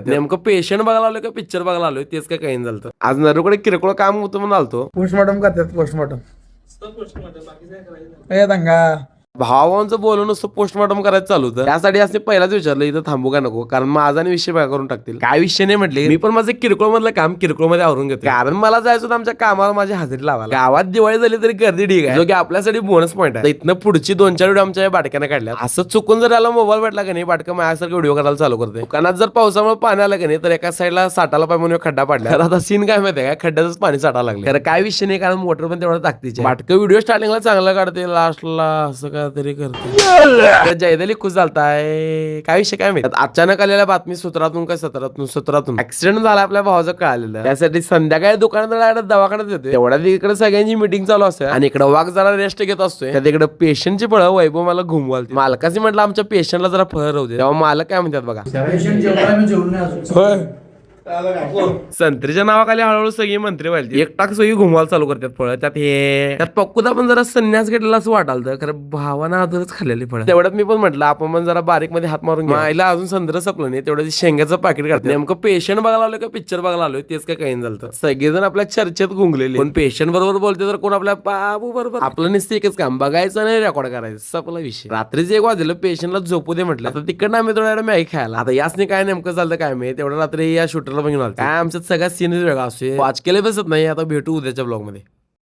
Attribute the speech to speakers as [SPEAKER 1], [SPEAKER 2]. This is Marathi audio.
[SPEAKER 1] नेमकं पेशंट बघायला आलोय का पिक्चर बघायला आलोय तेच काय काही झालं. आज नरूकडे किरकोळ काम होतं म्हणून आलतो.
[SPEAKER 2] पोस्टमॉर्टम करतात पोस्टमॉर्टम ए दंगा
[SPEAKER 1] भावांचं बोलून नुसतं पोस्टमॉर्टम करायचं चालू होतं. त्यासाठी असं पहिलाच विचारलं इथं थांबू का नको, कारण माझा आणि विषय बघा करून टाकतील. काय विषय नाही म्हटले, मी पण माझं किरकोळ मधलं काम किरकोळ मध्ये आवरून घेतो, कारण मला जायचं होतं आमच्या कामाला माझी हजेरी लावायला. गावात दिवाळी झाली तरी गर्दी ठीक आहे, जो की आपल्यासाठी बोनस पॉईंट आहे. इथनं पुढची 2-4 व्हिडिओ आमच्या बाटक्याने काढल्या. असं चुकून जर याला मोबाईल भेटला का नाही, बाटका माझ्यासारखं व्हिडिओ करायला चालू करते. दुकानात जर पावसामुळे पाणी आलं का नाही, तर एका साईडला साठाला पाय म्हणून खड्डा पडला. तर आता सीन काय माहिती आहे का, खड्ड्यातच पाणी साठायला लागलं. तर काय विषय नाही, कारण मोटर पण तेवढा ताकदीचे. बाटकं व्हिडिओ स्टार्टिंगला चांगला काढते, लास्टला असं काय तरी करते. जयदली खुश झालताय. काय विषय काय माहिती, अचानक आलेल्या बातमी सूत्रातून काय सत्रातून ऍक्सिडेंट झाला आपल्या भावाचं कळालेलं. त्यासाठी संध्याकाळी दुकानात दवाखान्यात येते. तेवढ्या इकडे सगळ्यांची मिटिंग चालू असते आणि इकडे वाघ जरा रेस्ट घेत असतोय. त्या तिकडे पेशंटची फळं वैभव मला घुमवाल. मालकाची म्हटलं आमच्या पेशंटला जरा फळ राहू दे. तेव्हा मालक काय म्हणतात बघा, संत्रीच्या नावाखाली हळूहळू सगळी मंत्री व्हायची. एकटाक सगळी घुमवायला चालू करतात फळं. त्यात पक्कुदा पण जरा संन्यास घेतलेला असं वाटाल, खरं भावानं आदरच खाल्लेली फळं. तेवढ्यात मी पण म्हटलं आपण पण जरा बारीक मध्ये हात मारून घ्या. अजून संत्र सपलं नाही, तेवढं शेंगाचं पाकिट काढते. नेमकं पेशंट बघायला आलोय का पिक्चर बघायला आलोय तेच काय काही झालं. सगळेजण आपल्या चर्चेत गुंगलेले. कोण पेशंट बरोबर बोलते तर कोण आपल्या बाबू बरोबर. आपलं नुसतं एकच काम, बघायचं नाही रेकॉर्ड करायचं, सपला विषय. रात्रीच 1 वाजलं, पेशंटला झोपू दे म्हटलं. तर तिकडनं आम्ही थोड्या मॅगी खायला. आता यासने काय नेमकं चालतं काय माहिती. तेवढं रात्री या शूटरला पण घेऊन आलो. काय आमच्यात सगळ्या सीन वेगळा असतो, वाच केले बसत नाही. आता भेटू उद्याच्या ब्लॉग मध्ये.